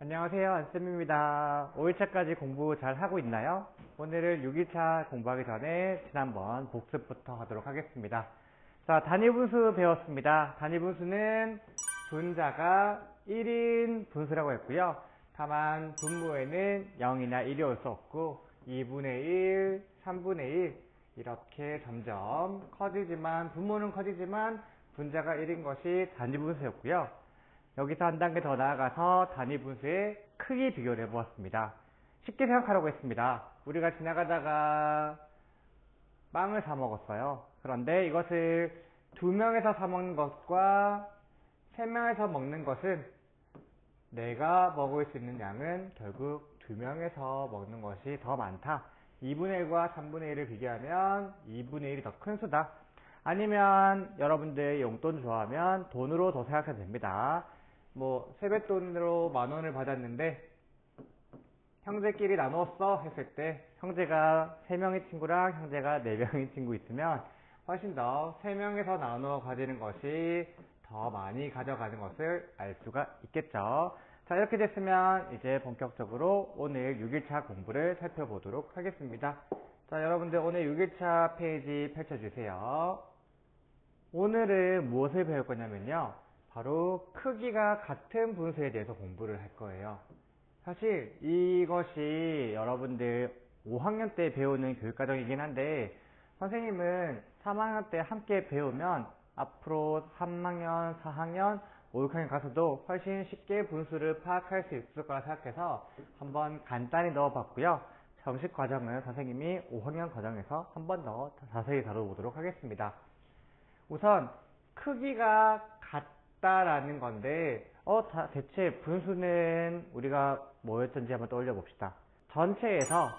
안녕하세요. 안쌤입니다. 5일차까지 공부 잘 하고 있나요? 오늘은 6일차 공부하기 전에 지난번 복습부터 하도록 하겠습니다. 자, 단위분수 배웠습니다. 단위분수는 분자가 1인 분수라고 했고요. 다만 분모에는 0이나 1이 올 수 없고 2분의 1, 3분의 1 이렇게 점점 커지지만 분모는 커지지만 분자가 1인 것이 단위분수였고요. 여기서 한 단계 더 나아가서 단위분수의 크기 비교를 해보았습니다. 쉽게 생각하라고 했습니다. 우리가 지나가다가 빵을 사 먹었어요. 그런데 이것을 2명에서 사 먹는 것과 3명에서 먹는 것은 내가 먹을 수 있는 양은 결국 2명에서 먹는 것이 더 많다. 2분의 1과 3분의 1을 비교하면 2분의 1이 더 큰 수다. 아니면 여러분들 용돈 좋아하면 돈으로 더 생각해도 됩니다. 세뱃돈으로 10,000원을 받았는데 형제끼리 나눴어 했을 때 형제가 3명의 친구랑 형제가 4명의 친구 있으면 훨씬 더 3명에서 나누어 가지는 것이 더 많이 가져가는 것을 알 수가 있겠죠. 자, 이렇게 됐으면 이제 본격적으로 오늘 6일차 공부를 살펴보도록 하겠습니다. 자, 여러분들 오늘 6일차 페이지 펼쳐주세요. 오늘은 무엇을 배울 거냐면요. 바로 크기가 같은 분수에 대해서 공부를 할 거예요. 사실 이것이 여러분들 5학년 때 배우는 교육과정이긴 한데 선생님은 3학년 때 함께 배우면 앞으로 3학년, 4학년, 5, 6학년 가서도 훨씬 쉽게 분수를 파악할 수 있을 거라 생각해서 한번 간단히 넣어봤고요. 정식 과정은 선생님이 5학년 과정에서 한 번 더 자세히 다뤄보도록 하겠습니다. 우선 크기가 같다라는 건데 대체 분수는 우리가 뭐였던지 한번 떠올려 봅시다.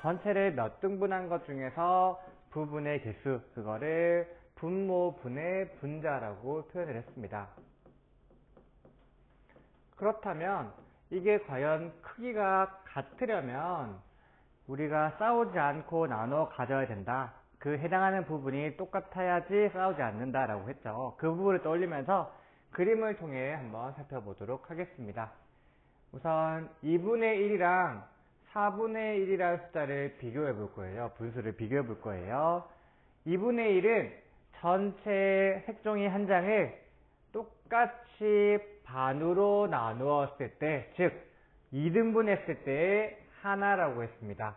전체를 몇 등분한 것 중에서 부분의 개수, 그거를 분모분의 분자라고 표현을 했습니다. 그렇다면 이게 과연 크기가 같으려면 우리가 싸우지 않고 나눠 가져야 된다. 그 해당하는 부분이 똑같아야지 싸우지 않는다라고 했죠. 그 부분을 떠올리면서 그림을 통해 한번 살펴보도록 하겠습니다. 우선 2분의 1이랑 4분의 1이라는 숫자를 비교해 볼 거예요. 분수를 비교해 볼 거예요. 2분의 1은 전체 색종이 한 장을 똑같이 반으로 나누었을 때, 즉 2등분 했을 때 하나라고 했습니다.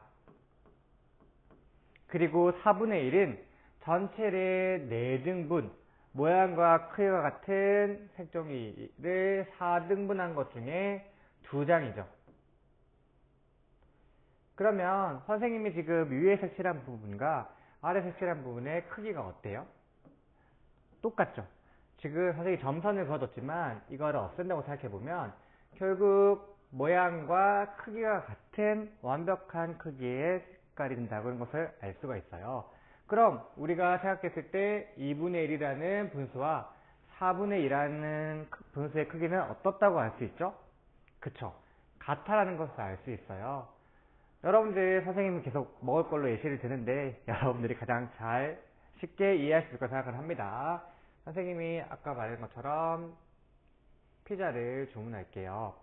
그리고 4분의 1은 전체를 4등분, 모양과 크기가 같은 색종이를 4등분한 것 중에 2장이죠. 그러면 선생님이 지금 위에 색칠한 부분과 아래 색칠한 부분의 크기가 어때요? 똑같죠? 지금 선생님이 점선을 그어뒀지만 이거를 없앤다고 생각해보면 결국 모양과 크기가 같은 완벽한 크기의 색깔이 된다는 것을 알 수가 있어요. 그럼 우리가 생각했을 때 2분의 1이라는 분수와 4분의 1이라는 분수의 크기는 어떻다고 알 수 있죠? 그쵸? 같다라는 것을 알 수 있어요. 여러분들 선생님은 계속 먹을 걸로 예시를 드는데 여러분들이 가장 잘 쉽게 이해할 수 있을 거라 생각을 합니다. 선생님이 아까 말한 것처럼 피자를 주문할게요.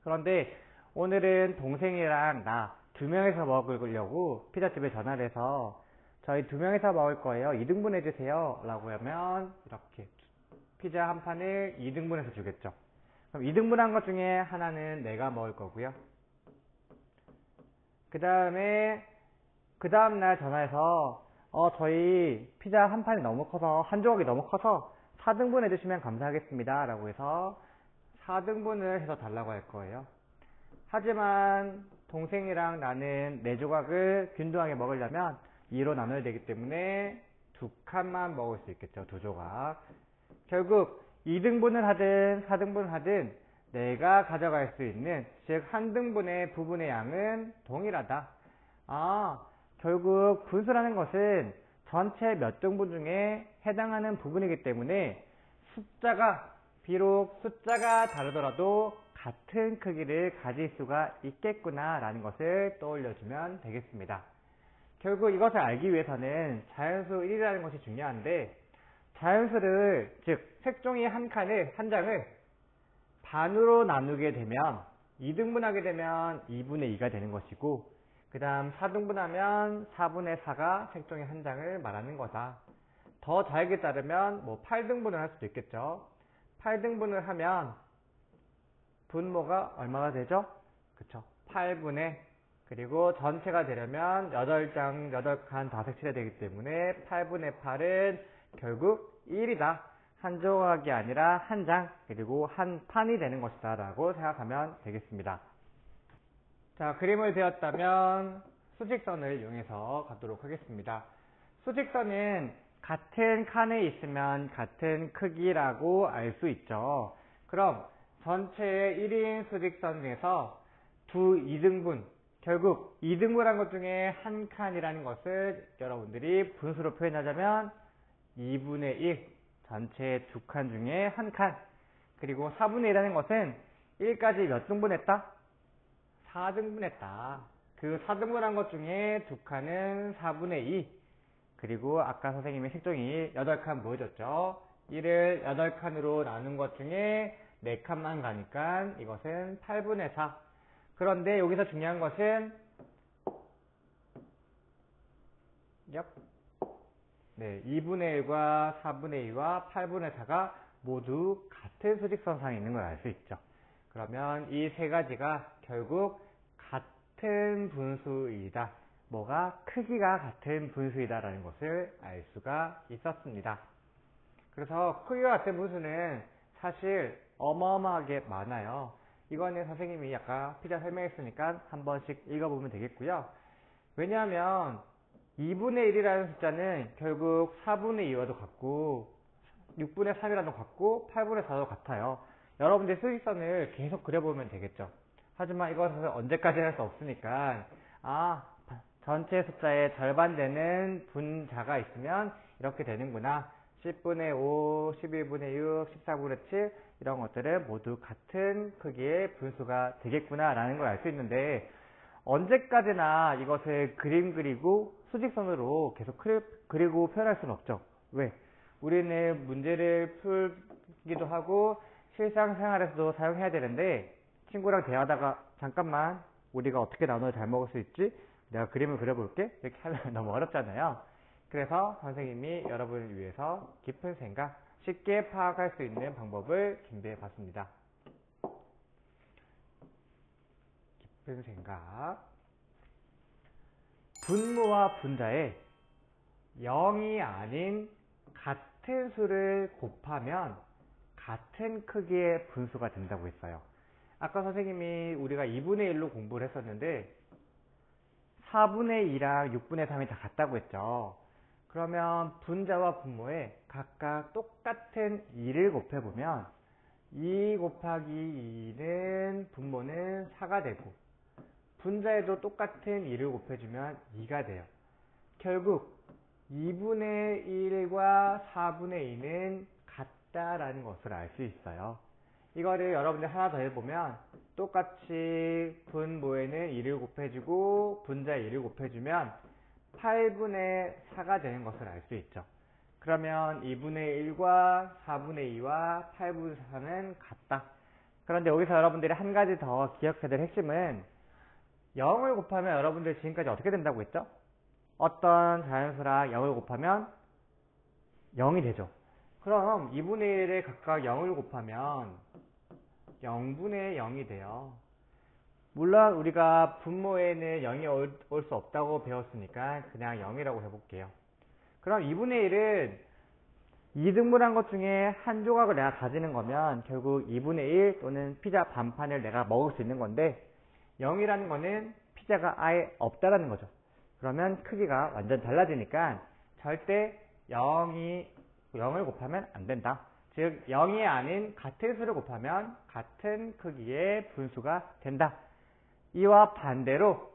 그런데 오늘은 동생이랑 나 2명에서 먹으려고 피자집에 전화를 해서 저희 2명에서 먹을 거예요. 2등분 해주세요. 라고 하면 이렇게 피자 한 판을 2등분해서 주겠죠. 그럼 2등분한 것 중에 하나는 내가 먹을 거고요. 그 다음날 전화해서 저희 피자 한 판이 너무 커서 한 조각이 너무 커서 4등분 해주시면 감사하겠습니다. 라고 해서 4등분을 해서 달라고 할 거예요. 하지만 동생이랑 나는 4조각을 균등하게 먹으려면 2로 나눠야 되기 때문에 2칸만 먹을 수 있겠죠. 2조각. 결국 2등분을 하든 4등분을 하든 내가 가져갈 수 있는, 즉 한 등분의 부분의 양은 동일하다. 결국 분수라는 것은 전체 몇 등분 중에 해당하는 부분이기 때문에 비록 숫자가 다르더라도 같은 크기를 가질 수가 있겠구나 라는 것을 떠올려주면 되겠습니다. 결국 이것을 알기 위해서는 자연수 1이라는 것이 중요한데, 자연수를, 즉 색종이 한 장을 반으로 나누게 되면 2등분하게 되면 2분의 2가 되는 것이고, 그 다음 4등분하면 4분의 4가 색종이 한 장을 말하는 거다. 더 잘게 자르면 뭐 8등분을 할 수도 있겠죠. 8등분을 하면 분모가 얼마가 되죠? 그쵸. 8분의, 그리고 전체가 되려면 8장, 8칸 다 색칠해야 되기 때문에 8분의 8은 결국 1이다. 한 조각이 아니라 한 장, 그리고 한 판이 되는 것이다 라고 생각하면 되겠습니다. 자, 그림을 배웠다면 수직선을 이용해서 가도록 하겠습니다. 수직선은 같은 칸에 있으면 같은 크기라고 알 수 있죠. 그럼 전체의 1인 수직선 중에서 2등분, 결국 2등분한 것 중에 한 칸이라는 것을 여러분들이 분수로 표현하자면 2분의 1, 전체 두 칸 중에 한 칸. 그리고 4분의 1이라는 것은 1까지 몇 등분했다? 4등분했다. 그 4등분한 것 중에 두 칸은 4분의 2. 그리고 아까 선생님이 색종이 8칸 보여줬죠. 1을 8칸으로 나눈 것 중에 4칸만 가니까 이것은 8분의 4. 그런데 여기서 중요한 것은 네, 2분의 1과 4분의 2와 8분의 4가 모두 같은 수직선상에 있는 걸 알 수 있죠. 그러면 이 세 가지가 결국 같은 분수이다. 뭐가 크기가 같은 분수이다 라는 것을 알 수가 있었습니다. 그래서 크기가 같은 분수는 사실 어마어마하게 많아요. 이거는 선생님이 아까 피자 설명했으니까 한 번씩 읽어보면 되겠고요. 왜냐하면 2분의 1이라는 숫자는 결국 4분의 2와도 같고 6분의 3이라도 같고 8분의 4도 같아요. 여러분들 수직선을 계속 그려보면 되겠죠. 하지만 이것을 언제까지 할 수 없으니까 전체 숫자의 절반 되는 분자가 있으면 이렇게 되는구나. 10분의 5, 11분의 6, 14분의 7 이런 것들은 모두 같은 크기의 분수가 되겠구나 라는 걸 알 수 있는데 언제까지나 이것을 그림 그리고 수직선으로 계속 그리고 표현할 수는 없죠. 왜? 우리는 문제를 풀기도 하고 실상생활에서도 사용해야 되는데 친구랑 대화하다가 잠깐만 우리가 어떻게 나눠 잘 먹을 수 있지? 내가 그림을 그려볼게? 이렇게 하면 너무 어렵잖아요. 그래서 선생님이 여러분을 위해서 깊은 생각, 쉽게 파악할 수 있는 방법을 준비해 봤습니다. 깊은 생각. 분모와 분자에 0이 아닌 같은 수를 곱하면 같은 크기의 분수가 된다고 했어요. 아까 선생님이 우리가 2분의 1로 공부를 했었는데 4분의 2랑 6분의 3이 다 같다고 했죠. 그러면 분자와 분모에 각각 똑같은 2를 곱해보면 2 곱하기 2는 분모는 4가 되고 분자에도 똑같은 2를 곱해주면 2가 돼요. 결국 2분의 1과 4분의 2는 같다라는 것을 알 수 있어요. 이거를 여러분들 하나 더 해보면 똑같이 분모에는 2를 곱해주고 분자에 2를 곱해주면 8분의 4가 되는 것을 알 수 있죠. 그러면 2분의 1과 4분의 2와 8분의 4는 같다. 그런데 여기서 여러분들이 한 가지 더 기억해야 될 핵심은 0을 곱하면 여러분들 지금까지 어떻게 된다고 했죠? 어떤 자연수랑 0을 곱하면 0이 되죠. 그럼 2분의 1에 각각 0을 곱하면 0분의 0이 돼요. 물론 우리가 분모에는 0이 올 수 없다고 배웠으니까 그냥 0이라고 해볼게요. 그럼 2분의 1은 2등분한 것 중에 한 조각을 내가 가지는 거면 결국 2분의 1 또는 피자 반판을 내가 먹을 수 있는 건데 0이라는 거는 피자가 아예 없다라는 거죠. 그러면 크기가 완전 달라지니까 절대 0을 곱하면 안 된다. 즉 0이 아닌 같은 수를 곱하면 같은 크기의 분수가 된다. 이와 반대로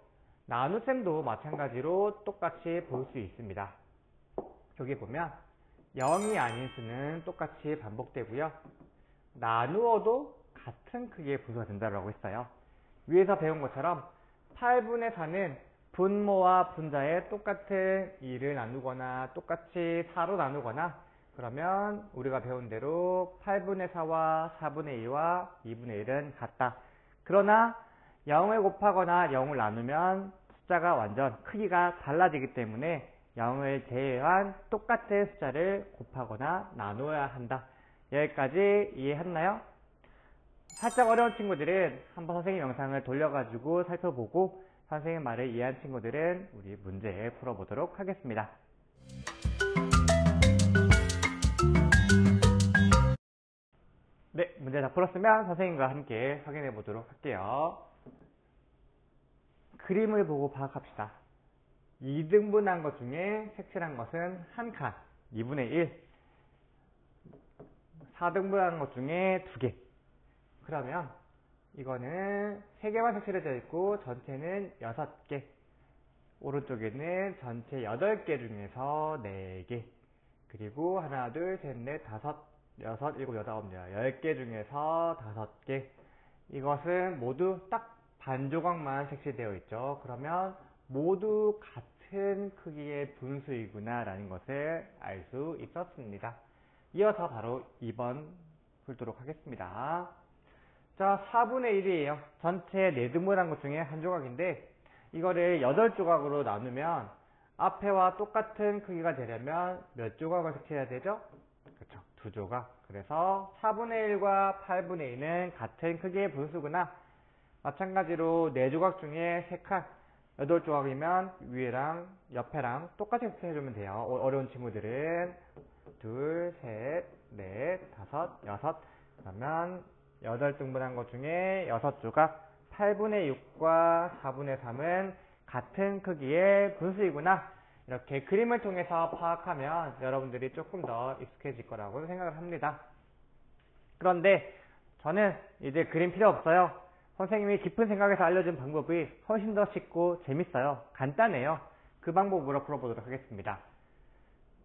나눗셈도 마찬가지로 똑같이 볼 수 있습니다. 여기 보면 0이 아닌 수는 똑같이 반복되고요. 나누어도 같은 크기의 분수가 된다고 했어요. 위에서 배운 것처럼 8분의 4는 분모와 분자에 똑같은 2를 나누거나 똑같이 4로 나누거나 그러면 우리가 배운 대로 8분의 4와 4분의 2와 2분의 1은 같다. 그러나 0을 곱하거나 0을 나누면 숫자가 완전 크기가 달라지기 때문에 0을 제외한 똑같은 숫자를 곱하거나 나누어야 한다. 여기까지 이해했나요? 살짝 어려운 친구들은 한번 선생님 영상을 돌려가지고 살펴보고 선생님 말을 이해한 친구들은 우리 문제 풀어보도록 하겠습니다. 네, 문제 다 풀었으면 선생님과 함께 확인해 보도록 할게요. 그림을 보고 파악합시다. 2등분한 것 중에 색칠한 것은 1칸, 2분의 1. 4등분한 것 중에 2개. 그러면 이거는 3개만 색칠해져 있고 전체는 6개. 오른쪽에는 전체 8개 중에서 4개. 그리고 하나, 둘, 셋, 넷, 다섯, 여섯, 일곱, 여덟, 아홉, 열 10개 중에서 5개. 이것은 모두 딱 반 조각만 색칠되어 있죠. 그러면 모두 같은 크기의 분수이구나 라는 것을 알 수 있었습니다. 이어서 바로 2번 풀도록 하겠습니다. 자, 4분의 1이에요. 전체 4등분한 것 중에 한 조각인데 이거를 8조각으로 나누면 앞에와 똑같은 크기가 되려면 몇 조각을 색칠해야 되죠? 그렇죠. 2조각. 그래서 4분의 1과 8분의 1은 같은 크기의 분수구나. 마찬가지로 4조각 중에 3칸, 8조각이면 위에랑 옆에랑 똑같이 색칠해주면 돼요. 어려운 친구들은 2, 셋, 넷, 다섯, 여섯. 그러면 8등분한 것 중에 6조각, 8분의 6과 4분의 3은 같은 크기의 분수이구나. 이렇게 그림을 통해서 파악하면 여러분들이 조금 더 익숙해질 거라고 생각을 합니다. 그런데 저는 이제 그림 필요 없어요. 선생님이 깊은 생각에서 알려준 방법이 훨씬 더 쉽고 재밌어요. 간단해요. 그 방법으로 풀어보도록 하겠습니다.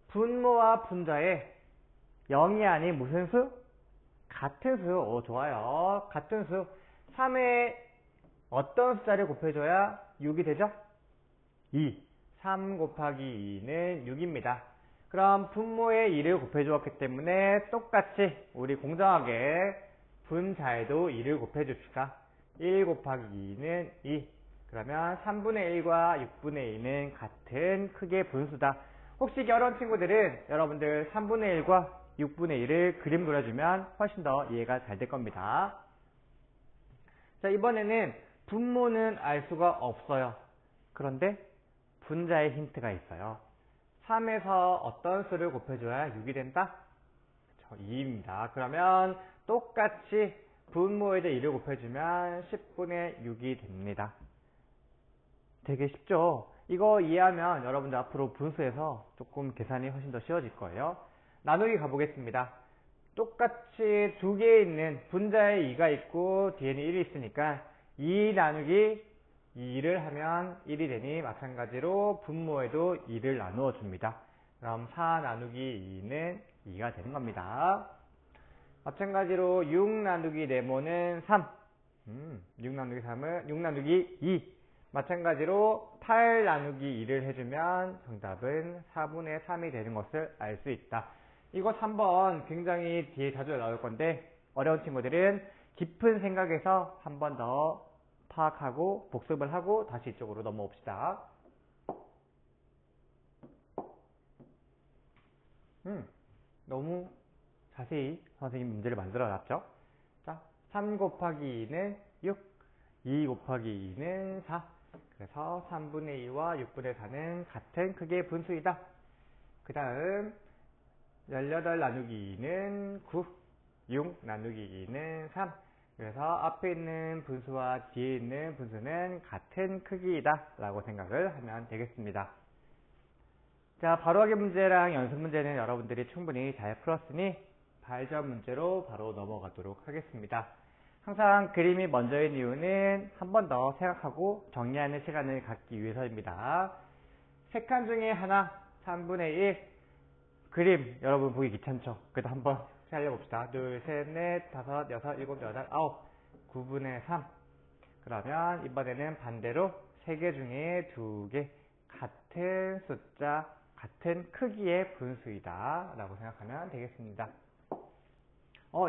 분모와 분자에 0이 아닌 무슨 수? 같은 수. 오, 좋아요. 같은 수. 3에 어떤 숫자를 곱해줘야 6이 되죠? 2. 3 곱하기 2는 6입니다. 그럼 분모에 2를 곱해주었기 때문에 똑같이 우리 공정하게 분자에도 2를 곱해줍시다. 1 곱하기 2는 2. 그러면 3분의 1과 6분의 2는 같은 크기의 분수다. 혹시 어려운 친구들은 여러분들 3분의 1과 6분의 1을 그림 그려주면 훨씬 더 이해가 잘 될 겁니다. 자, 이번에는 분모는 알 수가 없어요. 그런데 분자의 힌트가 있어요. 3에서 어떤 수를 곱해줘야 6이 된다? 2입니다. 그러면 똑같이 분모에다 2를 곱해주면 10분의 6이 됩니다. 되게 쉽죠? 이거 이해하면 여러분들 앞으로 분수에서 조금 계산이 훨씬 더 쉬워질 거예요. 나누기 가보겠습니다. 똑같이 두 개에 있는 분자에 2가 있고 뒤에는 1이 있으니까 2 나누기 2를 하면 1이 되니 마찬가지로 분모에도 2를 나누어 줍니다. 그럼 4 나누기 2는 2가 되는 겁니다. 마찬가지로 6 나누기 네모는 3. 6 나누기 3은 6 나누기 2. 마찬가지로 8 나누기 2를 해주면 정답은 4분의 3이 되는 것을 알 수 있다. 이것 한번 굉장히 뒤에 자주 나올 건데 어려운 친구들은 깊은 생각에서 한 번 더 파악하고 복습을 하고 다시 이쪽으로 넘어옵시다. 너무 자세히 선생님 문제를 만들어 놨죠. 자, 3 곱하기 2는 6, 2 곱하기 2는 4. 그래서 3분의 2와 6분의 4는 같은 크기의 분수이다. 그 다음 18 나누기 2는 9, 6 나누기 2는 3. 그래서 앞에 있는 분수와 뒤에 있는 분수는 같은 크기이다 라고 생각을 하면 되겠습니다. 자, 바로하기 문제랑 연습 문제는 여러분들이 충분히 잘 풀었으니 발전 문제로 바로 넘어가도록 하겠습니다. 항상 그림이 먼저인 이유는 한 번 더 생각하고 정리하는 시간을 갖기 위해서입니다. 세 칸 중에 하나 3분의 1 그림 여러분 보기 귀찮죠? 그래도 한번 살려봅시다. 2, 셋, 넷, 5, 6, 7, 8, 9, 9분의 3. 그러면 이번에는 반대로 3개 중에 2개 같은 숫자, 같은 크기의 분수이다 라고 생각하면 되겠습니다.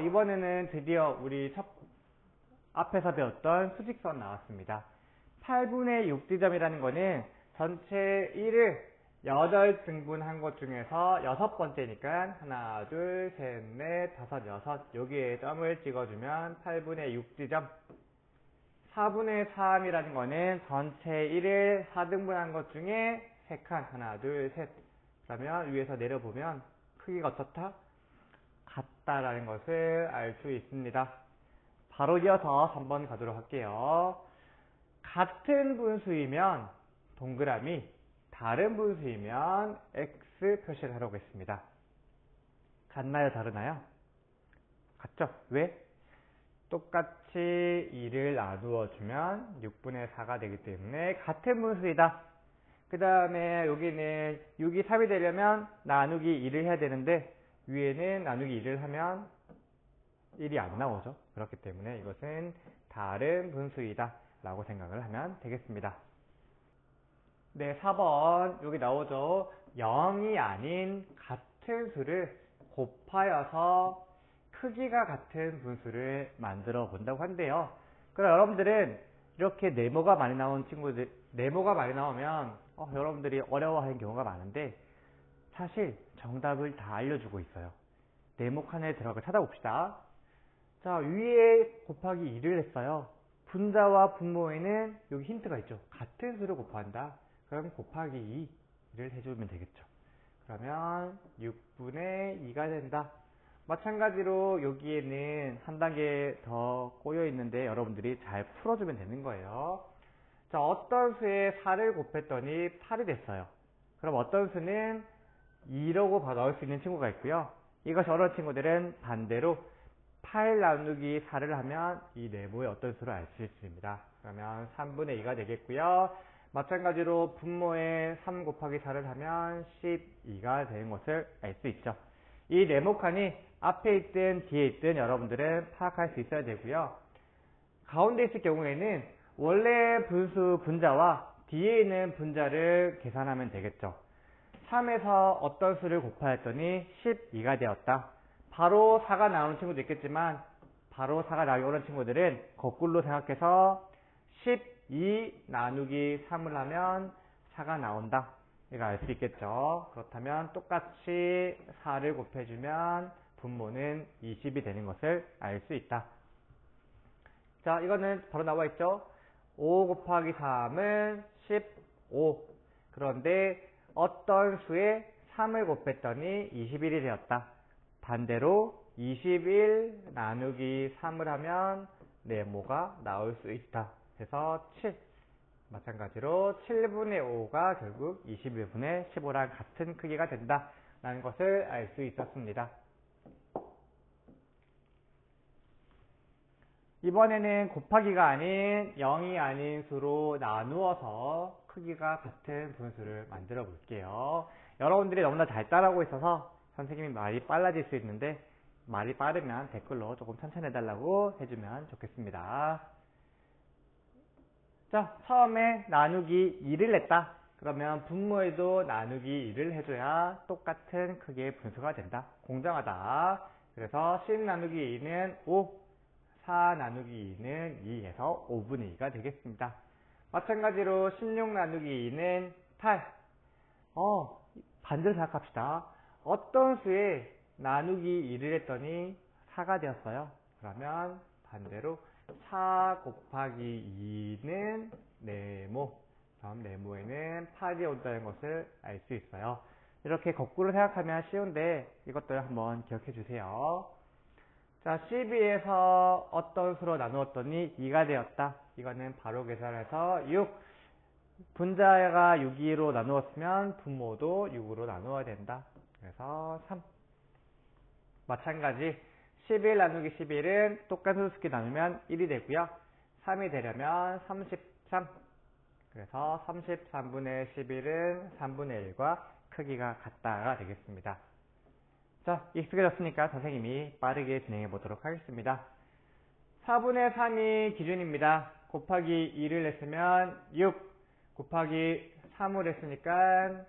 이번에는 드디어 우리 앞에서 배웠던 수직선 나왔습니다. 8분의 6지점이라는 거는 전체 1을 8등분한 것 중에서 6번째니까 하나, 둘, 셋, 넷, 다섯, 여섯 여기에 점을 찍어주면 8분의 6지점. 4분의 3이라는 거는 전체 1을 4등분한 것 중에 3칸 하나, 둘, 셋. 그러면 위에서 내려보면 크기가 어떻다? 같다라는 것을 알 수 있습니다. 바로 이어서 3번 가도록 할게요. 같은 분수이면 동그라미, 다른 분수이면 X 표시를 하려고 했습니다. 같나요? 다르나요? 같죠? 왜? 똑같이 2를 나누어 주면 6분의 4가 되기 때문에 같은 분수이다. 그 다음에 여기는 6이 3이 되려면 나누기 2를 해야 되는데 위에는 나누기 2를 하면 1이 안 나오죠. 그렇기 때문에 이것은 다른 분수이다 라고 생각을 하면 되겠습니다. 네, 4번 여기 나오죠. 0이 아닌 같은 수를 곱하여서 크기가 같은 분수를 만들어 본다고 한대요. 그럼 여러분들은 이렇게 네모가 많이 나온 친구들, 네모가 많이 나오면 여러분들이 어려워하는 경우가 많은데 사실 정답을 다 알려주고 있어요. 네모 칸에 들어가 찾아봅시다. 자, 위에 곱하기 2를 했어요. 분자와 분모에는 여기 힌트가 있죠. 같은 수를 곱한다. 그럼 곱하기 2를 해주면 되겠죠. 그러면 6분의 2가 된다. 마찬가지로 여기에는 한 단계 더 꼬여 있는데 여러분들이 잘 풀어주면 되는 거예요. 자, 어떤 수에 4를 곱했더니 8이 됐어요. 그럼 어떤 수는 2라고 넣을 수 있는 친구가 있고요. 이것이 어려운 친구들은 반대로 8 나누기 4를 하면 이 네모의 어떤 수를 알 수 있습니다. 그러면 3분의 2가 되겠고요. 마찬가지로 분모에 3 곱하기 4를 하면 12가 되는 것을 알 수 있죠. 이 네모칸이 앞에 있든 뒤에 있든 여러분들은 파악할 수 있어야 되고요. 가운데 있을 경우에는 원래 분수 분자와 뒤에 있는 분자를 계산하면 되겠죠. 3에서 어떤 수를 곱하였더니 12가 되었다. 바로 4가 나오는 친구도 있겠지만 바로 4가 나오기 어려운 친구들은 거꾸로 생각해서 12 나누기 3을 하면 4가 나온다. 이거 알 수 있겠죠. 그렇다면 똑같이 4를 곱해주면 분모는 20이 되는 것을 알 수 있다. 자, 이거는 바로 나와 있죠. 5 곱하기 3은 15. 그런데 어떤 수에 3을 곱했더니 21이 되었다. 반대로 21 나누기 3을 하면 네모가 나올 수 있다. 그래서 7. 마찬가지로 7분의 5가 결국 21분의 15랑 같은 크기가 된다. 라는 것을 알 수 있었습니다. 이번에는 곱하기가 아닌 0이 아닌 수로 나누어서 크기가 같은 분수를 만들어 볼게요. 여러분들이 너무나 잘 따라하고 있어서 선생님이 말이 빨라질 수 있는데 말이 빠르면 댓글로 조금 천천히 해달라고 해주면 좋겠습니다. 자, 처음에 나누기 2를 냈다. 그러면 분모에도 나누기 2를 해줘야 똑같은 크기의 분수가 된다. 공정하다. 그래서 10 나누기 2는 5, 4 나누기 2는 2에서 5분의 2가 되겠습니다. 마찬가지로 16 나누기 2는 8. 반대로 생각합시다. 어떤 수에 나누기 2를 했더니 4가 되었어요. 그러면 반대로 4 곱하기 2는 네모. 다음 네모에는 8이 온다는 것을 알 수 있어요. 이렇게 거꾸로 생각하면 쉬운데 이것들 한번 기억해 주세요. 자, 12에서 어떤 수로 나누었더니 2가 되었다. 이거는 바로 계산해서 6. 분자가 6, 2로 나누었으면 분모도 6으로 나누어야 된다. 그래서 3. 마찬가지 11 나누기 11은 똑같은 수끼리 나누면 1이 되고요. 3이 되려면 33. 그래서 33분의 11은 3분의 1과 크기가 같다가 되겠습니다. 자, 익숙해졌으니까 선생님이 빠르게 진행해 보도록 하겠습니다. 4분의 3이 기준입니다. 곱하기 2를 했으면 6, 곱하기 3을 했으니까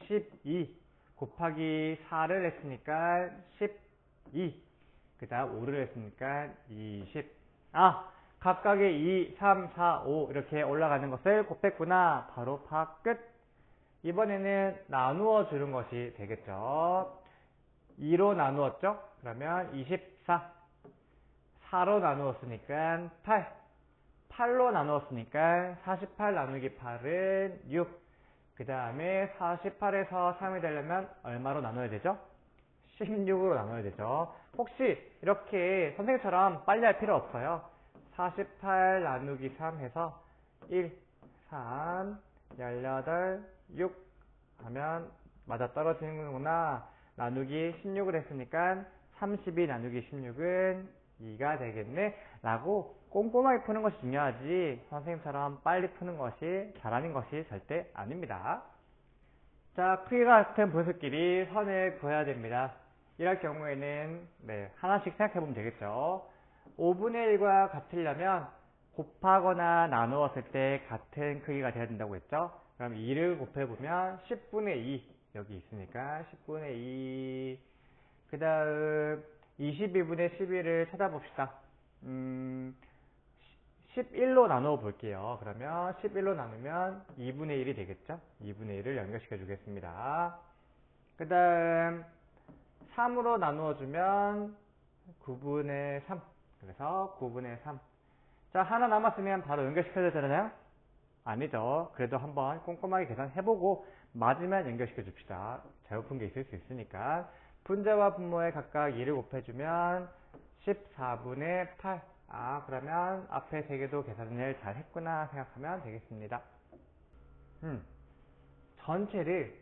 12, 곱하기 4를 했으니까 12, 그 다음 5를 했으니까 20. 각각의 2, 3, 4, 5 이렇게 올라가는 것을 곱했구나. 바로 파 끝. 이번에는 나누어 주는 것이 되겠죠. 2로 나누었죠? 그러면 24. 4로 나누었으니까 8. 8로 나누었으니까 48 나누기 8은 6. 그 다음에 48에서 3이 되려면 얼마로 나눠야 되죠? 16으로 나눠야 되죠. 혹시 이렇게 선생님처럼 빨리 할 필요 없어요. 48 나누기 3 해서 1, 3, 18, 6 하면 맞아 떨어지는구나. 나누기 16을 했으니까 32 나누기 16은 2가 되겠네 라고 꼼꼼하게 푸는 것이 중요하지 선생님처럼 빨리 푸는 것이 잘하는 것이 절대 아닙니다. 자, 크기가 같은 분수끼리 선을 그어야 됩니다. 이럴 경우에는 하나씩 생각해 보면 되겠죠. 5분의 1과 같으려면 곱하거나 나누었을 때 같은 크기가 돼야 된다고 했죠. 그럼 2를 곱해보면 10분의 2 여기 있으니까 10분의 2. 그 다음 22분의 11을 찾아봅시다. 11로 나누어 볼게요. 그러면 11로 나누면 2분의 1이 되겠죠? 2분의 1을 연결시켜 주겠습니다. 그 다음 3으로 나누어 주면 9분의 3. 그래서 9분의 3. 자, 하나 남았으면 바로 연결시켜야 되잖아요? 아니죠. 그래도 한번 꼼꼼하게 계산해보고 맞으면 연결시켜 줍시다. 잘못 푼 게 있을 수 있으니까. 분자와 분모에 각각 2를 곱해주면 14분의 8. 그러면 앞에 3개도 계산을 잘 했구나 생각하면 되겠습니다. 전체를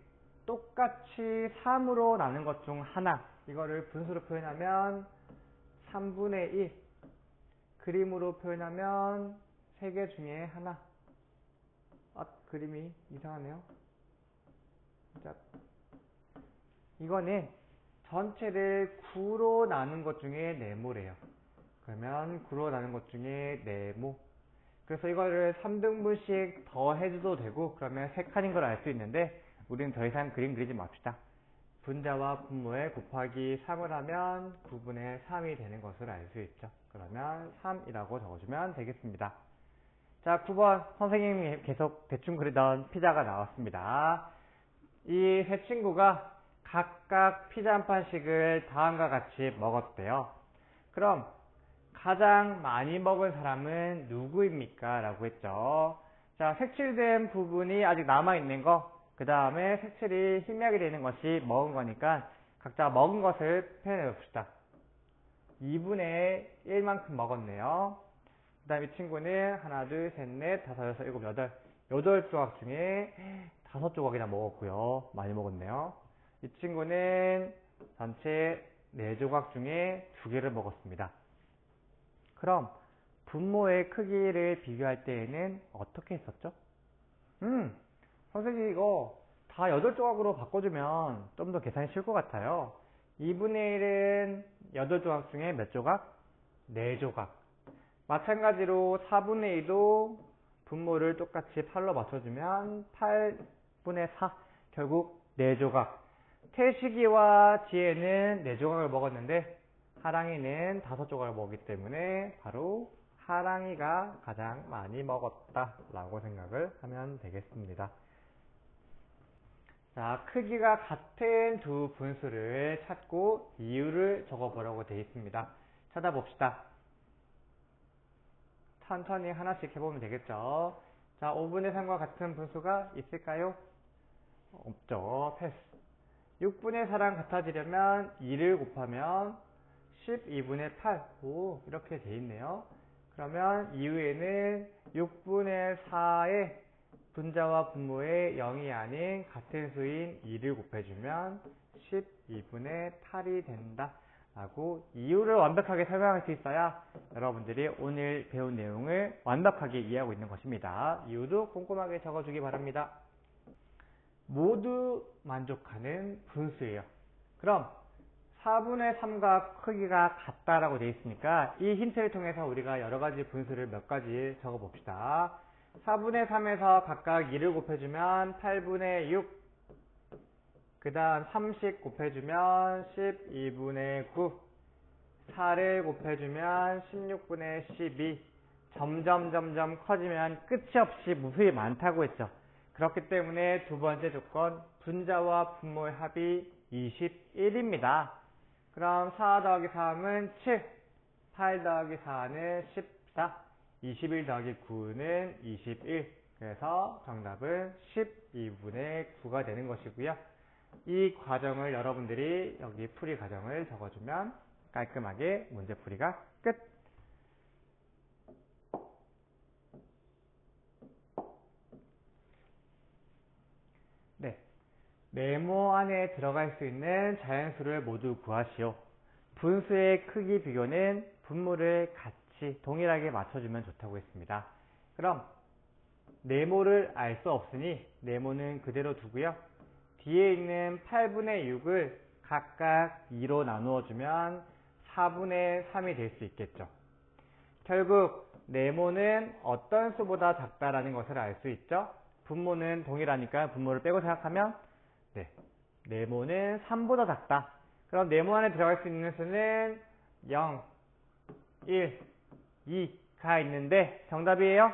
똑같이 3으로 나눈 것 중 하나, 이거를 분수로 표현하면 3분의 1, 그림으로 표현하면 3개 중에 하나. 그림이 이상하네요. 자, 이거는 전체를 9로 나눈 것 중에 네모래요. 그러면 9로 나눈 것 중에 네모. 그래서 이거를 3등분씩 더 해줘도 되고 그러면 3칸인 걸 알 수 있는데 우리는 더 이상 그림 그리지 맙시다. 분자와 분모에 곱하기 3을 하면 9분의 3이 되는 것을 알 수 있죠. 그러면 3이라고 적어주면 되겠습니다. 자, 9번 선생님이 계속 대충 그리던 피자가 나왔습니다. 이 세 친구가 각각 피자 한 판씩을 다음과 같이 먹었대요. 그럼 가장 많이 먹은 사람은 누구입니까? 라고 했죠. 자, 색칠된 부분이 아직 남아있는 거, 그 다음에 색칠이 희미하게 되는 것이 먹은 거니까 각자 먹은 것을 표현해 봅시다. 2분의 1만큼 먹었네요. 그 다음 이 친구는 하나, 둘, 셋, 넷, 다섯, 여섯, 일곱, 여덟. 8조각 중에 5조각이나 먹었고요. 많이 먹었네요. 이 친구는 전체 4조각 중에 2개를 먹었습니다. 그럼 분모의 크기를 비교할 때에는 어떻게 했었죠? 선생님 이거 다 8조각으로 바꿔주면 좀 더 계산이 쉬울 것 같아요. 2분의 1은 8조각 중에 몇 조각? 4조각. 마찬가지로 4분의 2도 분모를 똑같이 8로 맞춰주면 8분의 4. 결국 4조각. 태식이와 지혜는 4조각을 먹었는데 하랑이는 5조각을 먹기 때문에 바로 하랑이가 가장 많이 먹었다 라고 생각을 하면 되겠습니다. 자, 크기가 같은 두 분수를 찾고 이유를 적어보라고 되어 있습니다. 찾아봅시다. 천천히 하나씩 해보면 되겠죠. 자, 5분의 3과 같은 분수가 있을까요? 없죠. 패스. 6분의 4랑 같아지려면 2를 곱하면 12분의 8. 이렇게 돼 있네요. 그러면 이후에는 6분의 4의 분자와 분모의 0이 아닌 같은 수인 2를 곱해주면 12분의 8이 된다. 라고 이유를 완벽하게 설명할 수 있어야 여러분들이 오늘 배운 내용을 완벽하게 이해하고 있는 것입니다. 이유도 꼼꼼하게 적어주기 바랍니다. 모두 만족하는 분수예요. 그럼 4분의 3과 크기가 같다라고 되어 있으니까 이 힌트를 통해서 우리가 여러가지 분수를 몇 가지 적어봅시다. 4분의 3에서 각각 2를 곱해주면 8분의 6. 그 다음 30 곱해주면 12분의 9. 4를 곱해주면 16분의 12. 점점 커지면 끝이 없이 무수히 많다고 했죠. 그렇기 때문에 두 번째 조건, 분자와 분모의 합이 21입니다. 그럼 4 더하기 3은 7, 8 더하기 4는 14, 21 더하기 9는 21. 그래서 정답은 12분의 9가 되는 것이고요. 이 과정을 여러분들이 여기 풀이 과정을 적어주면 깔끔하게 문제풀이가 끝! 네, 네모 안에 들어갈 수 있는 자연수를 모두 구하시오. 분수의 크기 비교는 분모를 같이 동일하게 맞춰주면 좋다고 했습니다. 그럼 네모를 알 수 없으니 네모는 그대로 두고요. 뒤에 있는 8분의 6을 각각 2로 나누어 주면 4분의 3이 될 수 있겠죠. 결국 네모는 어떤 수보다 작다라는 것을 알 수 있죠. 분모는 동일하니까 분모를 빼고 생각하면 네모는 3보다 작다. 그럼 네모 안에 들어갈 수 있는 수는 0, 1, 2가 있는데 정답이에요?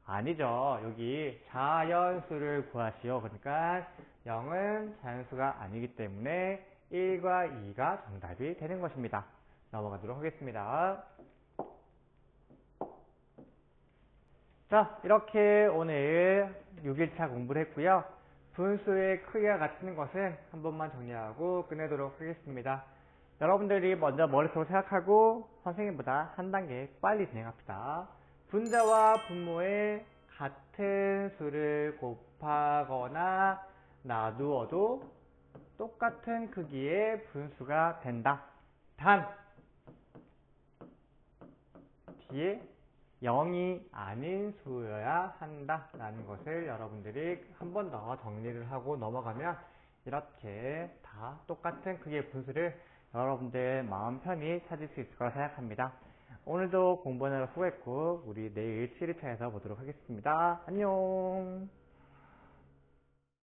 아니죠. 여기 자연수를 구하시오. 그러니까 0은 자연수가 아니기 때문에 1과 2가 정답이 되는 것입니다. 넘어가도록 하겠습니다. 자, 이렇게 오늘 6일차 공부를 했고요. 분수의 크기가 같은 것은 한 번만 정리하고 끝내도록 하겠습니다. 여러분들이 먼저 머릿속으로 생각하고 선생님보다 한 단계 빨리 진행합시다. 분자와 분모의 같은 수를 곱하거나 나누어도 똑같은 크기의 분수가 된다. 단 뒤에 0이 아닌 수여야 한다라는 것을 여러분들이 한 번 더 정리를 하고 넘어가면 이렇게 다 똑같은 크기의 분수를 여러분들 마음 편히 찾을 수 있을 거라 생각합니다. 오늘도 공부하느라 수고했고 우리 내일 7일차에서 보도록 하겠습니다. 안녕.